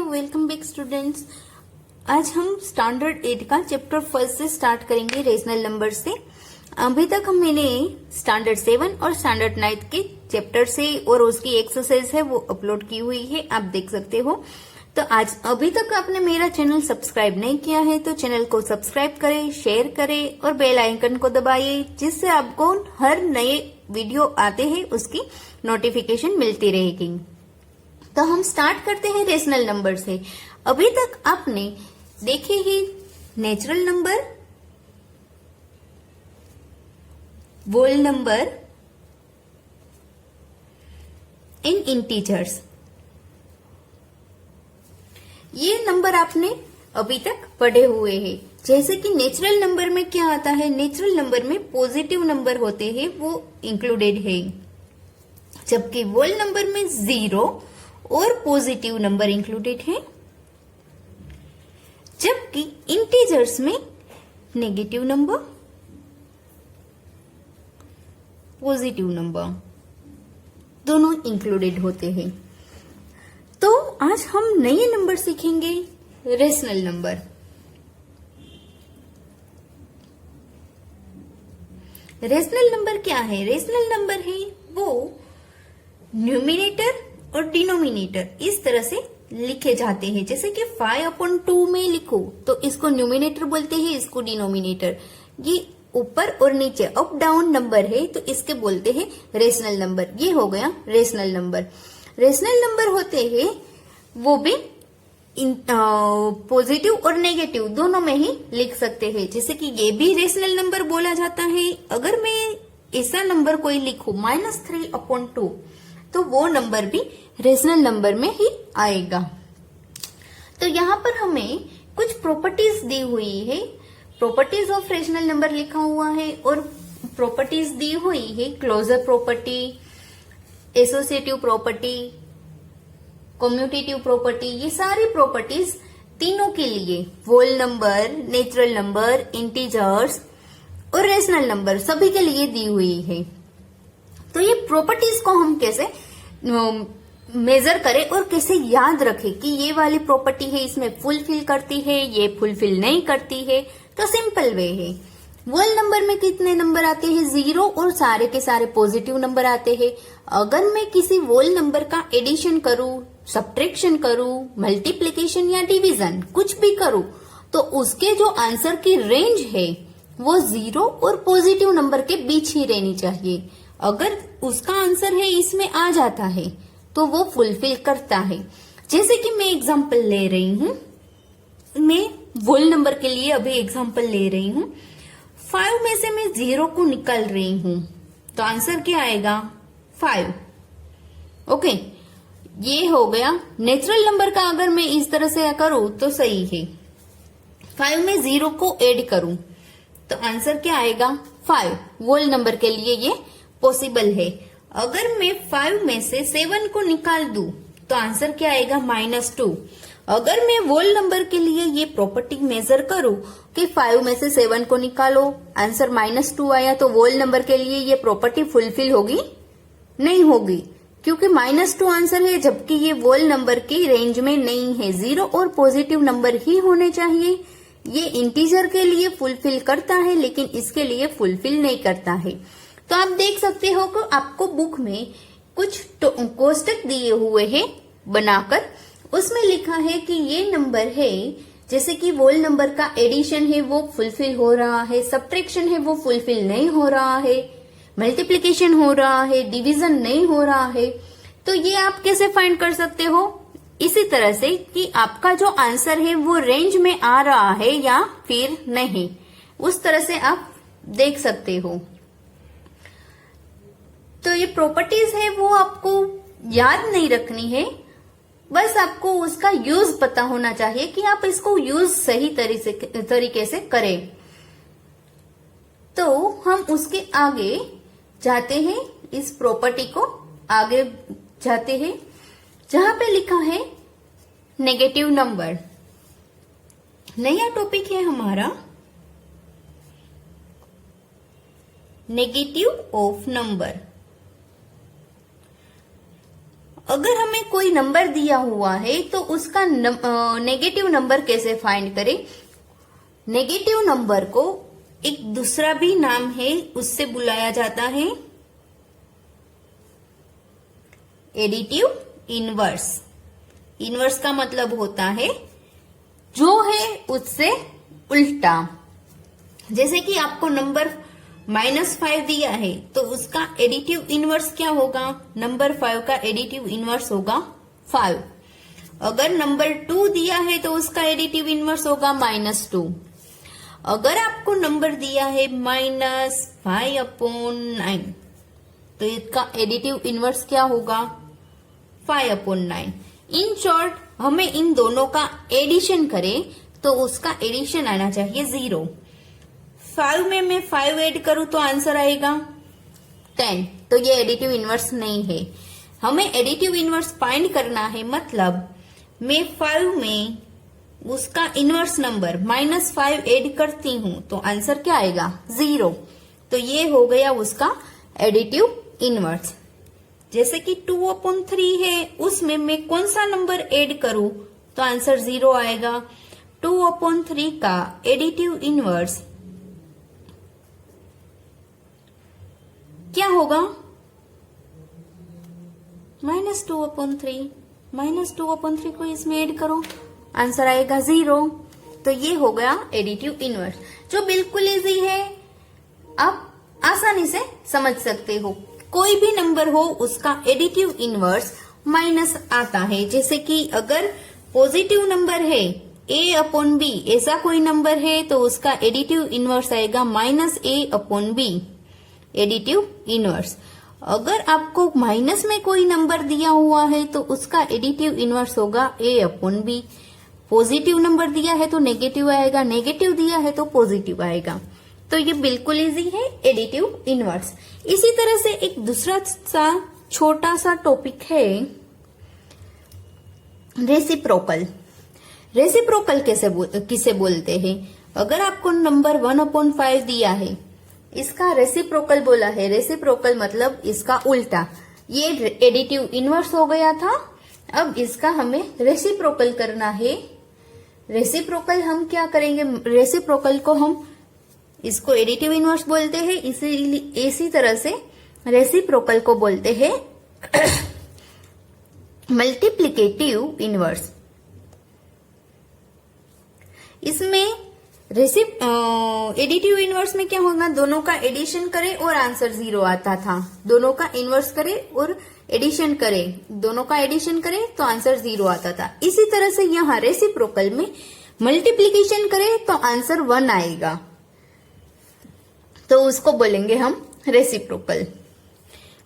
Welcome back students. आज हम standard 8 का चैप्टर फर्स्ट से स्टार्ट करेंगे रेशनल नंबर से। अभी तक मैंने स्टैंडर्ड 7 और स्टैंडर्ड 9 के चैप्टर से और उसकी एक्सरसाइज है वो अपलोड की हुई है, आप देख सकते हो। तो आज अभी तक आपने मेरा चैनल सब्सक्राइब नहीं किया है तो चैनल को सब्सक्राइब करें, शेयर करें और बेल आइकन को दबाइए, जिससे आपको हर नए वीडियो आते हैं उसकी नोटिफिकेशन मिलती रहेगी। तो हम स्टार्ट करते हैं रेशनल नंबर से। अभी तक आपने देखे ही natural number, whole number in integers, ये नंबर आपने अभी तक पढ़े हुए हैं। जैसे कि नेचुरल नंबर में क्या आता है, नेचुरल नंबर में पॉजिटिव नंबर होते हैं वो इंक्लूडेड है, जबकि होल नंबर में 0 और पॉजिटिव नंबर इंक्लूडेड है, जबकि इंटीजर्स में नेगेटिव नंबर, पॉजिटिव नंबर दोनों इंक्लूडेड होते हैं। तो आज हम नए नंबर सीखेंगे, रेशनल नंबर। रेशनल नंबर क्या है? रेशनल नंबर है वो न्यूमिनेटर और डिनोमिनेटर इस तरह से लिखे जाते हैं। जैसे कि 5/2 में लिखो तो इसको न्यूमिनेटर बोलते हैं, इसको डिनोमिनेटर। ये ऊपर और नीचे अप डाउन नंबर है तो इसके बोलते हैं रेशनल नंबर। ये हो गया रेशनल नंबर। रेशनल नंबर होते हैं वो भी पॉजिटिव और नेगेटिव दोनों में ही लिख सकते हैं। जैसे कि ये भी रेशनल नंबर बोला जाता है। अगर मैं ऐसा नंबर कोई लिखूं -3/2 तो वो नंबर भी रेशनल नंबर में ही आएगा। तो यहाँ पर हमें कुछ प्रॉपर्टीज दी हुई है। प्रॉपर्टीज ऑफ रेशनल नंबर लिखा हुआ है और प्रॉपर्टीज दी हुई है closure property, associative property, commutative property. ये सारी प्रॉपर्टीज तीनों के लिए, whole number, natural number, integers और रेशनल नंबर सभी के लिए दी हुई है। तो ये प्रॉपर्टीज को हम कैसे मेजर करें और कैसे याद रखें कि ये वाली प्रॉपर्टी है इसमें फुलफिल करती है, ये फुलफिल नहीं करती है। तो सिंपल वे है। होल नंबर में कितने नंबर आते हैं? 0 और सारे के सारे पॉजिटिव नंबर आते हैं। अगर मैं किसी होल नंबर का एडिशन करूं, सब्ट्रैक्शन करूं, मल्टीप्लिकेशन या डिवीजन कुछ भी करूं तो उसके जो आंसर की रेंज है वो 0 और पॉजिटिव नंबर के बीच ही रहनी चाहिए। अगर उसका आंसर है इसमें आ जाता है तो वो फुलफिल करता है। जैसे कि मैं एग्जांपल ले रही हूं, मैं होल नंबर के लिए अभी एग्जांपल ले रही हूं। 5 में से मैं 0 को निकाल रही हूं तो आंसर क्या आएगा? 5। ओके, ये हो गया। नेचुरल नंबर का अगर मैं इस तरह से करूं तो सही है। 5 में 0 को ऐड करूं तो आंसर क्या आएगा? 5। होल नंबर के लिए ये पॉसिबल है। अगर मैं 5 में से 7 को निकाल दूं तो आंसर क्या आएगा? -2। अगर मैं होल नंबर के लिए ये प्रॉपर्टी मेजर करूं कि 5 में से 7 को निकालो, आंसर -2 आया, तो होल नंबर के लिए ये प्रॉपर्टी फुलफिल होगी? नहीं होगी, क्योंकि -2 आंसर है, जबकि ये होल नंबर की रेंज में नहीं है। 0 और पॉजिटिव नंबर ही होने चाहिए। ये इंटीजर के लिए फुलफिल करता है लेकिन इसके लिए फुलफिल नहीं करता है। तो आप देख सकते हो कि आपको बुक में कुछ कोष्टक दिए हुए हैं बनाकर, उसमें लिखा है कि ये नंबर है, जैसे कि होल नंबर का एडिशन है वो फुलफिल हो रहा है, सब्ट्रैक्शन है वो फुलफिल नहीं हो रहा है, मल्टीप्लिकेशन हो रहा है, डिवीजन नहीं हो रहा है। तो ये आप कैसे फाइंड कर सकते हो? इसी तरह से कि आपका जो आंसर है वो रेंज में आ रहा है या फिर नहीं, उस तरह से आप देख सकते हो। तो ये प्रॉपर्टीज है वो आपको याद नहीं रखनी है, बस आपको उसका यूज पता होना चाहिए कि आप इसको यूज सही तरीके से करें। तो हम उसके आगे जाते हैं, इस प्रॉपर्टी को आगे जाते हैं जहां पे लिखा है नेगेटिव नंबर। नया टॉपिक है हमारा नेगेटिव ऑफ नंबर। अगर हमें कोई नंबर दिया हुआ है तो उसका नेगेटिव नंबर कैसे फाइंड करें। नेगेटिव नंबर को एक दूसरा भी नाम है, उससे बुलाया जाता है एडिटिव इनवर्स। इनवर्स का मतलब होता है जो है उससे उल्टा। जैसे कि आपको नंबर -5 दिया है तो उसका एडिटिव इनवर्स क्या होगा, नंबर 5 का एडिटिव इनवर्स होगा 5। अगर नंबर 2 दिया है तो उसका एडिटिव इनवर्स होगा -2। अगर आपको नंबर दिया है -5/9 तो इसका एडिटिव इनवर्स क्या होगा 5/9। इन शॉर्ट हमें इन दोनों का एडिशन करें तो उसका एडिशन आना चाहिए 0। 5 में मैं 5 ऐड करूं तो आंसर आएगा 10। तो ये एडिटिव इनवर्स नहीं है। हमें एडिटिव इनवर्स फाइंड करना है, मतलब मैं 5 में उसका इनवर्स नंबर -5 ऐड करती हूं तो आंसर क्या आएगा 0। तो ये हो गया उसका एडिटिव इनवर्स। जैसे कि 2/3 है, उसमें मैं कौन सा नंबर ऐड करूं तो आंसर 0 आएगा। 2/3 का एडिटिव इनवर्स क्या होगा -2/3। -2/3 को इसमें ऐड करो, आंसर आएगा 0। तो ये हो गया एडिटिव इनवर्स, जो बिल्कुल इजी है, आप आसानी से समझ सकते हो। कोई भी नंबर हो उसका एडिटिव इनवर्स माइनस आता है। जैसे कि अगर पॉजिटिव नंबर है a/b, ऐसा कोई नंबर है तो उसका एडिटिव इनवर्स आएगा -a/b, एडिटिव इनवर्स। अगर आपको माइनस में कोई नंबर दिया हुआ है तो उसका एडिटिव इनवर्स होगा a/b। पॉजिटिव नंबर दिया है तो नेगेटिव आएगा, नेगेटिव दिया है तो पॉजिटिव आएगा। तो ये बिल्कुल इजी है एडिटिव इनवर्स। इसी तरह से एक दूसरा सा छोटा सा टॉपिक है रेसिप्रोकल। रेसिप्रोकल किसे बोलते हैं। अगर आपको नंबर 1/5 दिया है, इसका रेसिप्रोकल बोला है। रेसिप्रोकल मतलब इसका उल्टा। ये एडिटिव इनवर्स हो गया था, अब इसका हमें रेसिप्रोकल करना है। रेसिप्रोकल हम क्या करेंगे, रेसिप्रोकल को हम इसको एडिटिव इनवर्स बोलते हैं, इसी तरह से रेसिप्रोकल को बोलते हैं मल्टीप्लिकेटिव इनवर्स। इसमें एडिटिव इनवर्स में क्या होगा, दोनों का एडिशन करें और आंसर 0 आता था। दोनों का इनवर्स करें और एडिशन करें, दोनों का एडिशन करें तो आंसर 0 आता था। इसी तरह से यहाँ रेसिप्रोकल में मल्टीप्लिकेशन करें तो आंसर 1 आएगा, तो उसको बोलेंगे हम रेसिप्रोकल।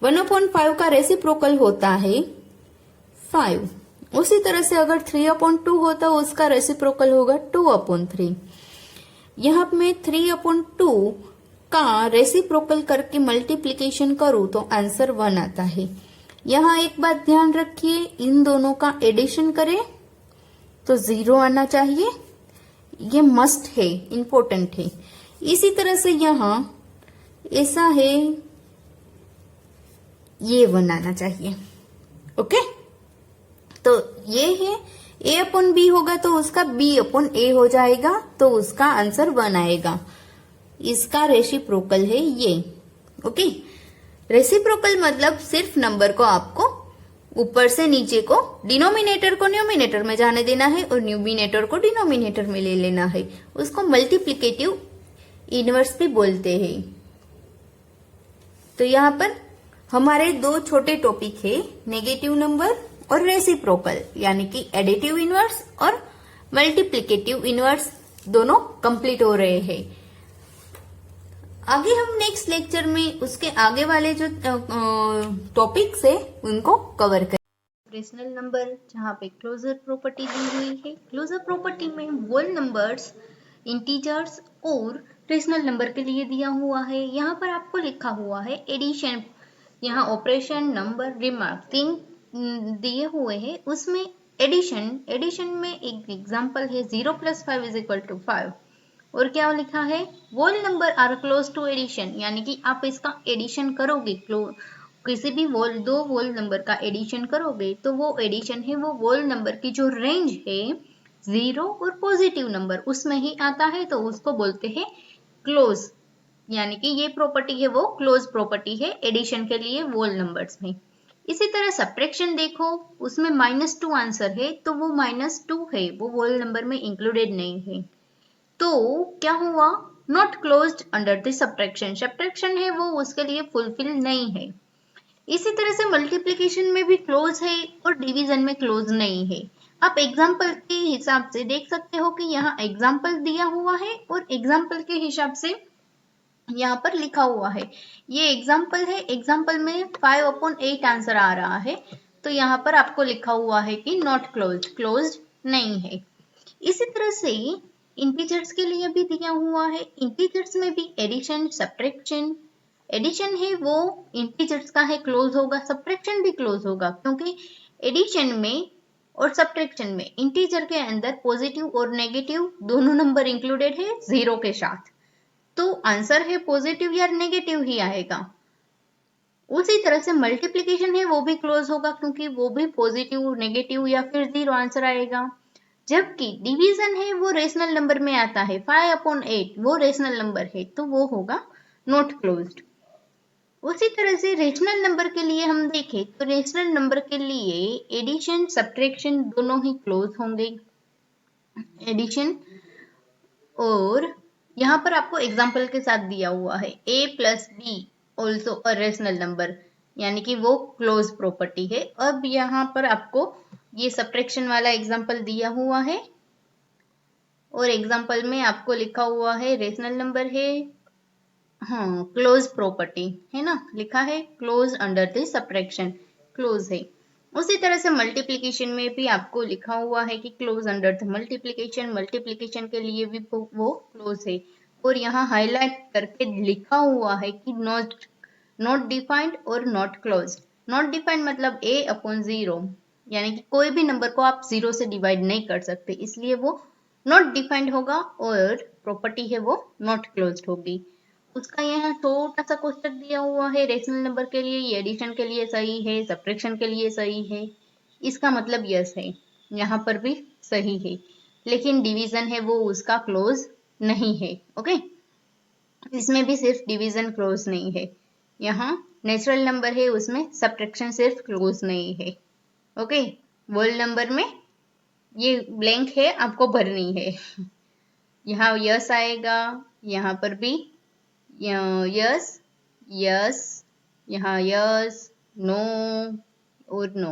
1/5 का रेसिप्रोकल होता है 5। उसी तरह से अगर 3/2 होता उसका रेसिप्रोकल होगा 2/3। यहाँ मैं 3/2 का रेसिप्रोकल करके मल्टीप्लिकेशन करूं तो आंसर 1 आता है। यहाँ एक बात ध्यान रखिए, इन दोनों का एडिशन करें तो 0 आना चाहिए, ये मस्ट है, इंपॉर्टेंट है। इसी तरह से यहाँ ऐसा है, ये 1 आना चाहिए। ओके, तो ये है a/b होगा तो उसका b/a हो जाएगा, तो उसका आंसर 1 आएगा। इसका रेसिप्रोकल है ये। ओके, रेसिप्रोकल मतलब सिर्फ नंबर को आपको ऊपर से नीचे को, डिनोमिनेटर को न्यूमिनेटर में जाने देना है और न्यूमिनेटर को डिनोमिनेटर में ले लेना है। उसको मल्टीप्लिकेटिव इनवर्स भी बोलते हैं। तो यहाँ पर हमारे 2 छोटे टॉपिक है, नेगेटिव नंबर और रेसिप्रोकल, यानी कि एडिटिव इनवर्स और मल्टीप्लिकेटिव इनवर्स, दोनों कंप्लीट हो रहे हैं। आगे हम नेक्स्ट लेक्चर में उसके आगे वाले जो टॉपिक्स है उनको कवर करेंगे। रेशनल नंबर, जहाँ पे क्लोजर प्रॉपर्टी दी हुई है। क्लोजर प्रॉपर्टी में होल नंबर्स, इंटीजर्स और रेशनल नंबर के लिए दिया हुआ है। यहाँ पर आपको लिखा हुआ है एडिशन, यहाँ ऑपरेशन, नंबर, रिमार्क 3 दिए हुए हैं। उसमें एडिशन में एक एग्जांपल है 0 + 5 = 5। और क्या लिखा है, whole number are close to addition, यानी कि आप इसका एडिशन करोगे, किसी भी दो होल नंबर का एडिशन करोगे तो वो एडिशन है वो होल नंबर की जो रेंज है जीरो और पॉजिटिव नंबर उसमें ही आता है, तो उसको बोलते हैं क्लोज। यानी कि ये प्रॉपर्टी है वो क्लोज प्रॉपर्टी है एडिशन के लिए होल नंबर्स में। इसी तरह सब्ट्रैक्शन देखो, उसमें -2 आंसर है तो वो -2 है, वो होल नंबर में इंक्लूडेड नहीं है, तो क्या हुआ, not closed under the subtraction. Subtraction है वो उसके लिए फुलफिल नहीं है। इसी तरह से मल्टीप्लिकेशन में भी क्लोज है और डिवीजन में क्लोज नहीं है। आप एग्जाम्पल के हिसाब से देख सकते हो कि यहाँ एग्जाम्पल दिया हुआ है और एग्जाम्पल के हिसाब से यहाँ पर लिखा हुआ है। ये एग्जाम्पल है, एग्जाम्पल में 5/8 आंसर आ रहा है, तो यहाँ पर आपको लिखा हुआ है कि नॉट क्लोज्ड, क्लोज्ड नहीं है। इसी तरह से इंटीजर्स के लिए भी दिया हुआ है। इंटीजर्स में भी एडिशन सब्ट्रैक्शन, एडिशन है वो इंटीजर्स का है क्लोज होगा, सब्ट्रैक्शन भी क्लोज होगा, क्योंकि एडिशन में और सब्ट्रैक्शन में इंटीजर के अंदर पॉजिटिव और नेगेटिव दोनों नंबर इंक्लूडेड है जीरो के साथ, तो आंसर है पॉजिटिव या नेगेटिव ही आएगा। उसी तरह से मल्टीप्लिकेशन है वो भी क्लोज होगा, क्योंकि वो भी पॉजिटिव, नेगेटिव या फिर जीरो आंसर आएगा। जबकि डिवीजन है वो रेशनल नंबर में आता है, 5/8 वो रेशनल नंबर है, तो वो होगा नॉट क्लोज्ड। उसी तरह से रेशनल नंबर के लिए हम देखें तो रेशनल नंबर के लिए एडिशन सब्ट्रैक्शन दोनों ही क्लोज होंगे। एडिशन, और यहाँ पर आपको एग्जाम्पल के साथ दिया हुआ है a + b also a rational number, यानी कि वो क्लोज प्रॉपर्टी है। अब यहाँ पर आपको ये सब्ट्रैक्शन वाला एग्जाम्पल दिया हुआ है और एग्जाम्पल में आपको लिखा हुआ है रेशनल नंबर है, हाँ क्लोज प्रॉपर्टी है ना, लिखा है close under the subtraction, close है। उसी तरह से मल्टीप्लिकेशन में भी आपको लिखा हुआ है कि close under the multiplication, multiplication के लिए भी वो क्लोज है। और यहाँ हाईलाइट करके लिखा हुआ है कि नॉट डिफाइंड और नॉट क्लोज। नॉट डिफाइंड मतलब a/0, यानी कि कोई भी नंबर को आप जीरो से डिवाइड नहीं कर सकते, इसलिए वो नॉट डिफाइंड होगा और प्रॉपर्टी है वो नॉट क्लोज्ड होगी। उसका यहाँ छोटा सा क्वेश्चन दिया हुआ है रेशनल नंबर के लिए, ये एडिशन के लिए सही है, सब्ट्रैक्शन के लिए सही है, इसका मतलब यस है, यहाँ पर भी सही है, लेकिन डिवीजन है वो उसका क्लोज नहीं है। ओके, इसमें भी सिर्फ डिवीजन क्लोज नहीं है, यहाँ नेचुरल नंबर है उसमें सब्ट्रैक्शन सिर्फ क्लोज नहीं है। ओके, होल नंबर में ये ब्लैंक है आपको भरनी है, यहाँ यस आएगा, यहाँ पर भी यस यस, यहाँ यस, नो और नो।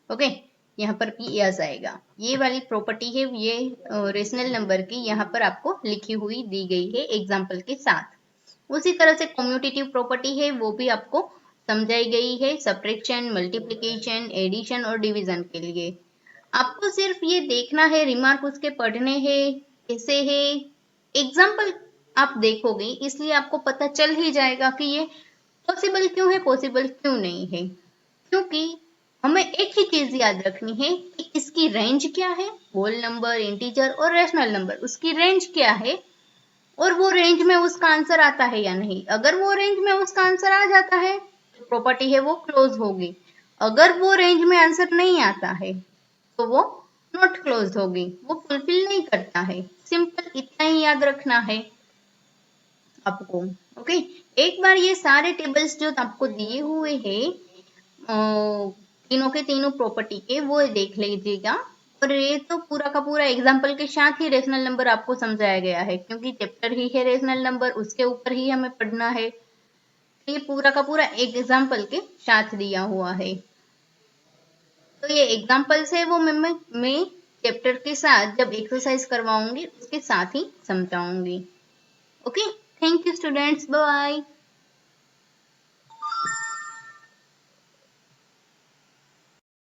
ओके, यहाँ पर भी यस आएगा। ये वाली प्रॉपर्टी है ये रेशनल नंबर की, यहाँ पर आपको लिखी हुई दी गई है एग्जाम्पल के साथ। उसी तरह से कम्यूटेटिव प्रॉपर्टी है वो भी आपको समझाई गई है सब्ट्रैक्शन, मल्टीप्लिकेशन, एडिशन और डिवीजन के लिए। आपको सिर्फ ये देखना है, रिमार्क उसके पढ़ने हैं कैसे है, एग्जाम्पल आप देखोगे इसलिए आपको पता चल ही जाएगा कि ये पॉसिबल क्यों है, पॉसिबल क्यों नहीं है। क्योंकि हमें एक ही चीज याद रखनी है कि इसकी रेंज क्या है, होल नंबर, इंटीजर और रेशनल नंबर, उसकी रेंज क्या है और वो रेंज में उसका आंसर आता है या नहीं। अगर वो रेंज में उसका आंसर आ जाता है तो प्रॉपर्टी है वो क्लोज होगी, अगर वो रेंज में आंसर नहीं आता है तो वो नॉट क्लोज होगी, वो फुलफिल नहीं करता है। सिंपल इतना ही याद रखना है आपको। ओके, एक बार ये सारे टेबल्स जो आपको दिए हुए हैं तीनों के तीनों प्रॉपर्टी के, वो देख लीजिएगा। और ये तो पूरा का पूरा एग्जाम्पल के साथ ही रेशनल नंबर आपको समझाया गया है, क्योंकि चैप्टर ही है रेशनल नंबर, उसके ऊपर ही हमें पढ़ना है। ये पूरा का पूरा एग्जाम्पल के साथ दिया हुआ है, तो ये एग्जाम्पल्स है वो मैं चैप्टर के साथ जब एक्सरसाइज करवाऊंगी उसके साथ ही समझाऊंगी। Okay, thank you students, bye.